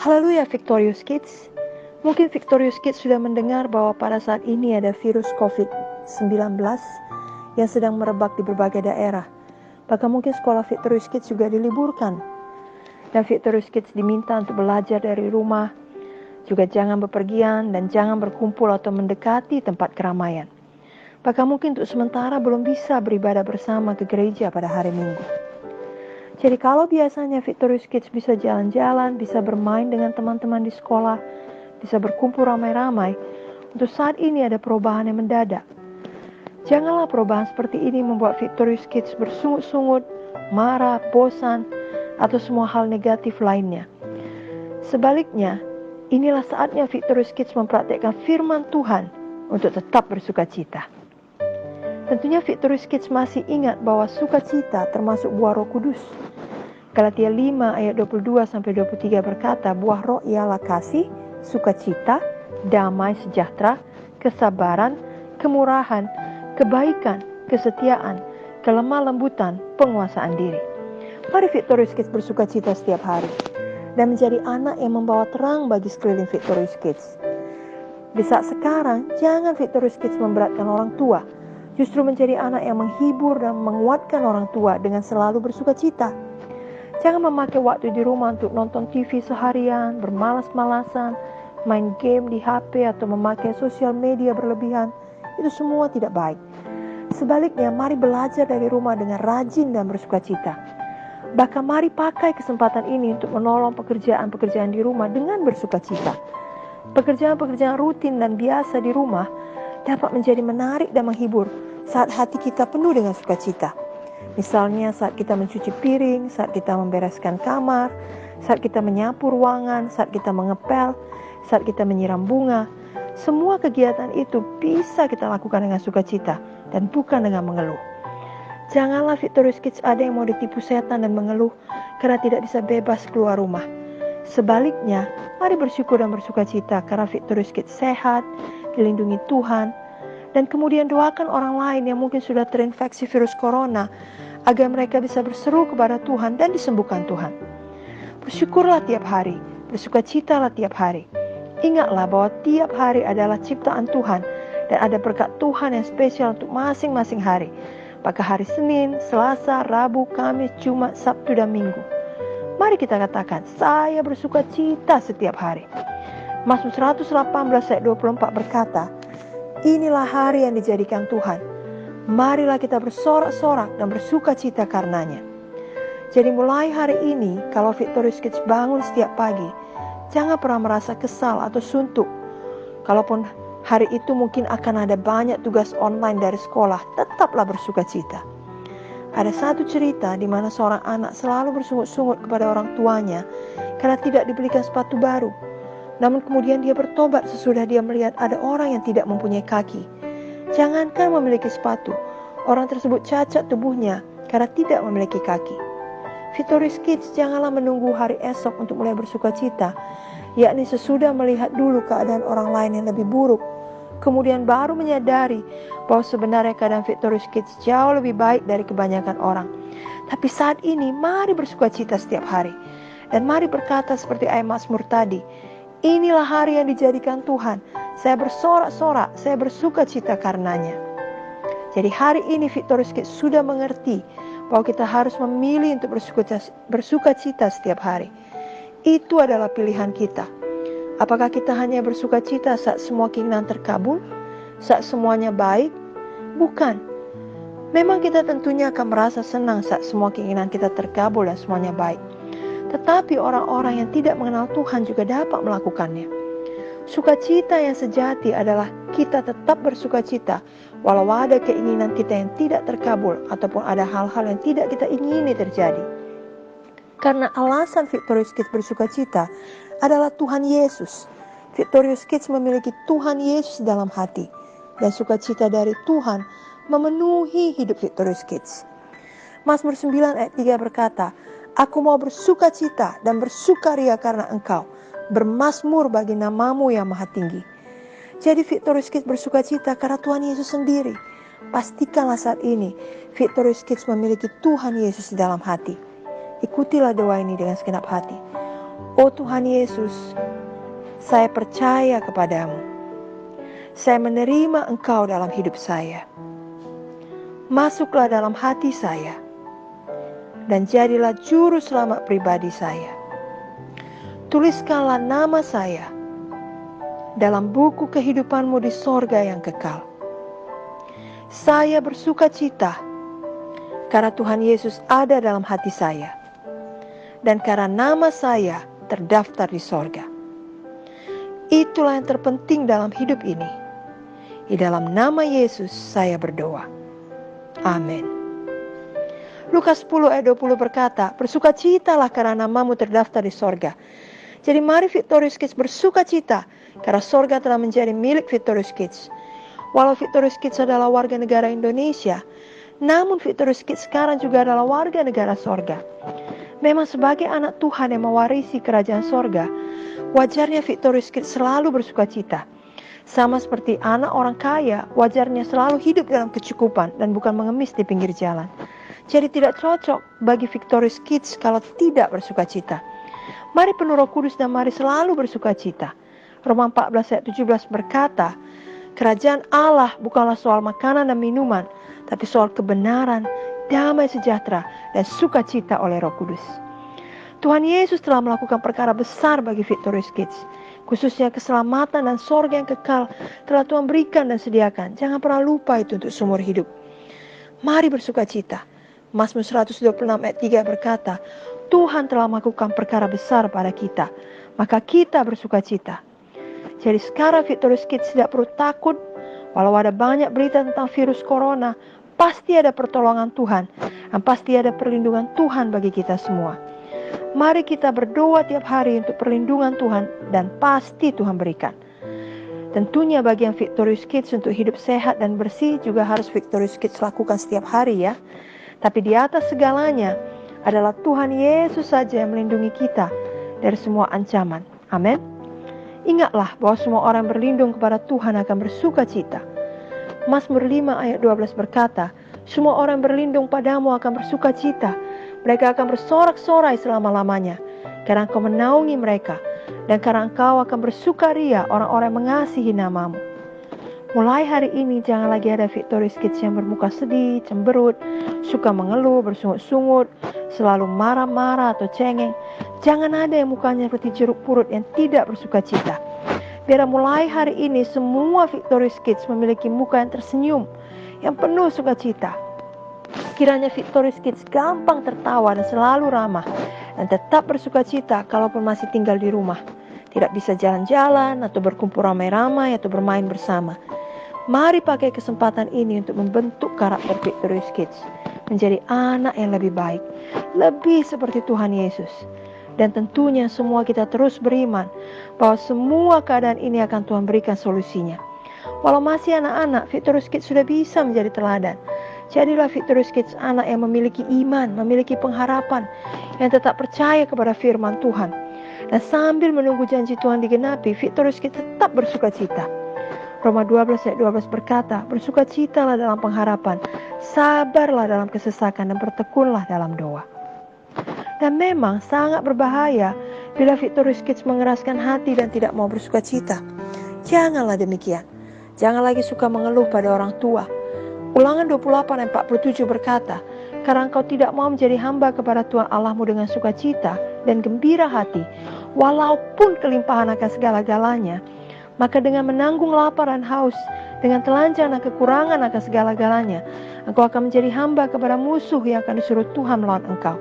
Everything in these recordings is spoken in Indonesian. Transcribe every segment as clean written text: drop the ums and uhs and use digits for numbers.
Haleluya Victorious Kids. Mungkin Victorious Kids sudah mendengar bahwa pada saat ini ada virus COVID-19 yang sedang merebak di berbagai daerah. Bahkan mungkin sekolah Victorious Kids juga diliburkan. Dan Victorious Kids diminta untuk belajar dari rumah. Juga jangan bepergian dan jangan berkumpul atau mendekati tempat keramaian. Bahkan mungkin untuk sementara belum bisa beribadah bersama ke gereja pada hari Minggu. Jadi kalau biasanya Victorious Kids bisa jalan-jalan, bisa bermain dengan teman-teman di sekolah, bisa berkumpul ramai-ramai, untuk saat ini ada perubahan yang mendadak. Janganlah perubahan seperti ini membuat Victorious Kids bersungut-sungut, marah, bosan, atau semua hal negatif lainnya. Sebaliknya, inilah saatnya Victorious Kids mempraktikkan firman Tuhan untuk tetap bersuka cita. Tentunya Victorious Kids masih ingat bahwa sukacita termasuk buah Roh Kudus. Galatia 5 ayat 22-23 berkata, buah roh ialah kasih, sukacita, damai sejahtera, kesabaran, kemurahan, kebaikan, kesetiaan, kelemah lembutan, penguasaan diri. Mari Victorious Kids bersukacita setiap hari dan menjadi anak yang membawa terang bagi sekeliling Victorious Kids. Di saat sekarang, jangan Victorious Kids memberatkan orang tua. Justru menjadi anak yang menghibur dan menguatkan orang tua dengan selalu bersukacita. Jangan memakai waktu di rumah untuk nonton TV seharian, bermalas-malasan, main game di HP atau memakai sosial media berlebihan. Itu semua tidak baik. Sebaliknya, mari belajar dari rumah dengan rajin dan bersukacita. Bahkan mari pakai kesempatan ini untuk menolong pekerjaan-pekerjaan di rumah dengan bersukacita. Pekerjaan-pekerjaan rutin dan biasa di rumah dapat menjadi menarik dan menghibur saat hati kita penuh dengan sukacita. Misalnya saat kita mencuci piring, saat kita membereskan kamar, saat kita menyapu ruangan, saat kita mengepel, saat kita menyiram bunga. Semua kegiatan itu bisa kita lakukan dengan sukacita dan bukan dengan mengeluh. Janganlah Victorious Kids ada yang mau ditipu setan dan mengeluh karena tidak bisa bebas keluar rumah. Sebaliknya, mari bersyukur dan bersukacita karena Victorious Kids sehat, dilindungi Tuhan, dan kemudian doakan orang lain yang mungkin sudah terinfeksi virus corona agar mereka bisa berseru kepada Tuhan dan disembuhkan Tuhan. Bersyukurlah tiap hari, bersukacitalah tiap hari. Ingatlah bahwa tiap hari adalah ciptaan Tuhan dan ada berkat Tuhan yang spesial untuk masing-masing hari. Maka hari Senin, Selasa, Rabu, Kamis, Jumat, Sabtu, dan Minggu. Mari kita katakan, saya bersukacita setiap hari. Mazmur 118 ayat 24 berkata, inilah hari yang dijadikan Tuhan. Marilah kita bersorak-sorak dan bersukacita karenanya. Jadi mulai hari ini, kalau Victorious Kids bangun setiap pagi, jangan pernah merasa kesal atau suntuk. Kalaupun hari itu mungkin akan ada banyak tugas online dari sekolah, tetaplah bersukacita. Ada satu cerita di mana seorang anak selalu bersungut-sungut kepada orang tuanya karena tidak dibelikan sepatu baru. Namun kemudian dia bertobat sesudah dia melihat ada orang yang tidak mempunyai kaki. Jangankan memiliki sepatu, orang tersebut cacat tubuhnya karena tidak memiliki kaki. Victorious Kids janganlah menunggu hari esok untuk mulai bersukacita, yakni sesudah melihat dulu keadaan orang lain yang lebih buruk, kemudian baru menyadari bahwa sebenarnya keadaan Victorious Kids jauh lebih baik dari kebanyakan orang. Tapi saat ini mari bersukacita setiap hari, dan mari berkata seperti ayat Mazmur tadi, inilah hari yang dijadikan Tuhan. Saya bersorak-sorak, saya bersukacita karenanya. Jadi hari ini Victorious Kids sudah mengerti bahwa kita harus memilih untuk bersukacita setiap hari. Itu adalah pilihan kita. Apakah kita hanya bersukacita saat semua keinginan terkabul? Saat semuanya baik? Bukan. Memang kita tentunya akan merasa senang saat semua keinginan kita terkabul dan semuanya baik. Tetapi orang-orang yang tidak mengenal Tuhan juga dapat melakukannya. Sukacita yang sejati adalah kita tetap bersukacita walau ada keinginan kita yang tidak terkabul ataupun ada hal-hal yang tidak kita ingini terjadi. Karena alasan Victorious Kids bersukacita adalah Tuhan Yesus. Victorious Kids memiliki Tuhan Yesus dalam hati. Dan sukacita dari Tuhan memenuhi hidup Victorious Kids. Mazmur 9 ayat 3 berkata, aku mau bersukacita dan bersukaria karena engkau, bermazmur bagi namamu yang maha tinggi. Jadi Victorious Kids bersukacita karena Tuhan Yesus sendiri. Pastikanlah saat ini Victorious Kids memiliki Tuhan Yesus di dalam hati. Ikutilah doa ini dengan segenap hati. Oh Tuhan Yesus, saya percaya kepadamu. Saya menerima Engkau dalam hidup saya. Masuklah dalam hati saya dan jadilah juru selamat pribadi saya. Tuliskanlah nama saya dalam buku kehidupan-Mu di sorga yang kekal. Saya bersuka cita karena Tuhan Yesus ada dalam hati saya dan karena nama saya terdaftar di sorga. Itulah yang terpenting dalam hidup ini. Di dalam nama Yesus saya berdoa. Amin. Lukas 10 ayat 20 berkata, bersukacitalah karena namamu terdaftar di sorga. Jadi mari Victorious Kids bersukacita karena sorga telah menjadi milik Victorious Kids. Walau Victorious Kids adalah warga negara Indonesia, namun Victorious Kids sekarang juga adalah warga negara sorga. Memang sebagai anak Tuhan yang mewarisi kerajaan sorga, wajarnya Victorious Kids selalu bersukacita. Sama seperti anak orang kaya, wajarnya selalu hidup dalam kecukupan dan bukan mengemis di pinggir jalan. Jadi tidak cocok bagi Victorious Kids kalau tidak bersukacita. Mari penuh Roh Kudus dan mari selalu bersukacita. Roma 14 ayat 17 berkata, kerajaan Allah bukanlah soal makanan dan minuman, tapi soal kebenaran, damai sejahtera, dan sukacita oleh Roh Kudus. Tuhan Yesus telah melakukan perkara besar bagi Victorious Kids. Khususnya keselamatan dan sorga yang kekal telah Tuhan berikan dan sediakan. Jangan pernah lupa itu untuk seumur hidup. Mari bersukacita. Mazmur 126 ayat 3 berkata, Tuhan telah melakukan perkara besar pada kita, maka kita bersukacita. Jadi sekarang Victorious Kids tidak perlu takut. Walau ada banyak berita tentang virus corona, pasti ada pertolongan Tuhan dan pasti ada perlindungan Tuhan bagi kita semua. Mari kita berdoa tiap hari untuk perlindungan Tuhan dan pasti Tuhan berikan. Tentunya bagi yang Victorious Kids untuk hidup sehat dan bersih juga harus Victorious Kids lakukan setiap hari ya. Tapi di atas segalanya adalah Tuhan Yesus saja yang melindungi kita dari semua ancaman. Amin. Ingatlah bahwa semua orang berlindung kepada Tuhan akan bersuka cita. Mazmur 5 ayat 12 berkata, semua orang berlindung padamu akan bersuka cita. Mereka akan bersorak-sorai selama-lamanya, karena Engkau menaungi mereka, dan karena Engkau akan bersukaria orang-orang yang mengasihi namamu. Mulai hari ini jangan lagi ada Victorious Kids yang bermuka sedih, cemberut, suka mengeluh, bersungut-sungut, selalu marah-marah atau cengeng. Jangan ada yang mukanya seperti jeruk purut yang tidak bersuka cita. Biar mulai hari ini semua Victorious Kids memiliki muka yang tersenyum, yang penuh sukacita. Kiranya Victorious Kids gampang tertawa dan selalu ramah, dan tetap bersukacita kalaupun masih tinggal di rumah. Tidak bisa jalan-jalan atau berkumpul ramai-ramai atau bermain bersama. Mari pakai kesempatan ini untuk membentuk karakter Victorious Kids menjadi anak yang lebih baik, lebih seperti Tuhan Yesus. Dan tentunya semua kita terus beriman bahwa semua keadaan ini akan Tuhan berikan solusinya. Walau masih anak-anak, Victorious Kids sudah bisa menjadi teladan. Jadilah Victorious Kids anak yang memiliki iman, memiliki pengharapan, yang tetap percaya kepada firman Tuhan. Dan sambil menunggu janji Tuhan digenapi, Victorious Kids tetap bersukacita. Roma 12 ayat 12 berkata, bersukacitalah dalam pengharapan, sabarlah dalam kesesakan, dan bertekunlah dalam doa. Dan memang sangat berbahaya bila Victorious Kids mengeraskan hati dan tidak mau bersukacita. Janganlah demikian. Jangan lagi suka mengeluh pada orang tua. Ulangan 28 ayat 47 berkata, karena engkau tidak mau menjadi hamba kepada Tuhan Allahmu dengan sukacita dan gembira hati, walaupun kelimpahan akan segala-galanya, maka dengan menanggung lapar dan haus, dengan telanjang dan kekurangan akan segala-galanya, engkau akan menjadi hamba kepada musuh yang akan disuruh Tuhan melawan engkau.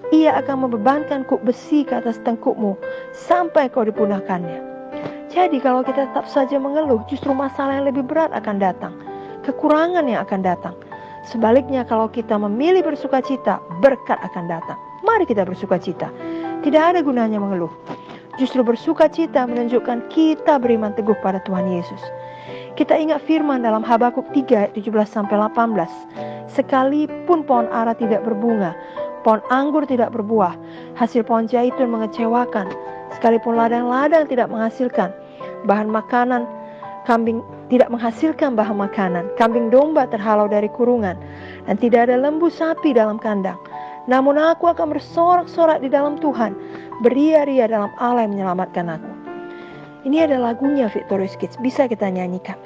Ia akan membebankan kuk besi ke atas tengkukmu sampai kau dipunahkannya. Jadi kalau kita tetap saja mengeluh, justru masalah yang lebih berat akan datang. Kekurangan yang akan datang. Sebaliknya kalau kita memilih bersukacita, berkat akan datang. Mari kita bersukacita. Tidak ada gunanya mengeluh. Justru bersukacita menunjukkan kita beriman teguh pada Tuhan Yesus. Kita ingat firman dalam Habakuk 3 ayat 17-18. Sekalipun pohon ara tidak berbunga, pohon anggur tidak berbuah, hasil pohon zaitun mengecewakan, sekalipun ladang-ladang tidak menghasilkan bahan makanan, kambing tidak menghasilkan bahan makanan, kambing domba terhalau dari kurungan, dan tidak ada lembu sapi dalam kandang. Namun aku akan bersorak-sorak di dalam Tuhan. beria-ria dalam Allah yang menyelamatkan aku. Ini ada lagunya Victorious Kids, bisa kita nyanyikan.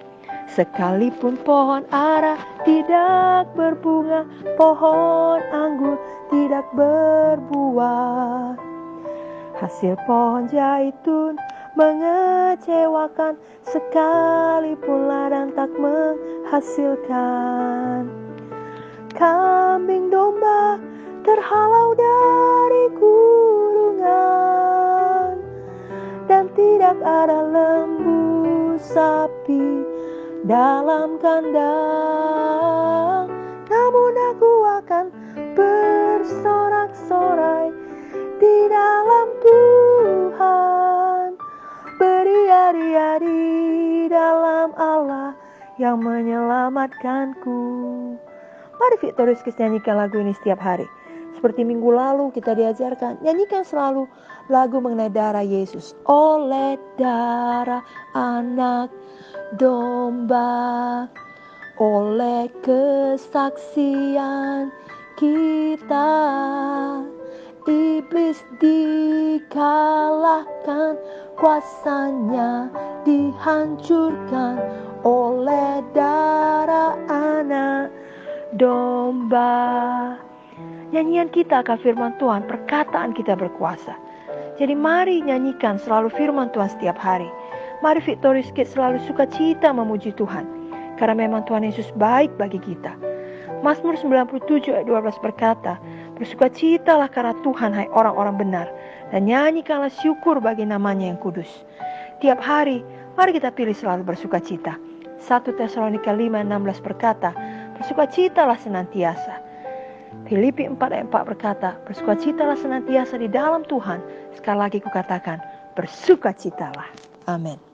Sekalipun pohon ara tidak berbunga, pohon anggur tidak berbuah, hasil pohon zaitun mengecewakan, sekalipun ladang tak menghasilkan. Kambing domba terhalau dari kurungan, dan tidak ada lembu sapi dalam kandang. Namun aku akan bersorak-sorai di dalam Tuhan, beria-ria di dalam Allah yang menyelamatkanku. Mari Victorious Kids nyanyikan lagu ini setiap hari. Seperti minggu lalu kita diajarkan, nyanyikan selalu lagu mengenai darah Yesus. Oleh darah anak domba, oleh kesaksian kita, iblis dikalahkan, kuasanya dihancurkan oleh darah anak domba. Nyanyian kita akan firman Tuhan, perkataan kita berkuasa. Jadi mari nyanyikan selalu firman Tuhan setiap hari. Mari Victorious Kids selalu sukacita memuji Tuhan, karena memang Tuhan Yesus baik bagi kita. Mazmur 97 ayat 12 berkata, bersukacitalah karena Tuhan, hai orang-orang benar, dan nyanyikanlah syukur bagi namanya yang kudus. Tiap hari, mari kita pilih selalu bersukacita. 1 Tesalonika 5:16 berkata, bersukacitalah senantiasa. Filipi 4 ayat 4 berkata, bersukacitalah senantiasa di dalam Tuhan. Sekali lagi kukatakan, bersukacitalah. Amin.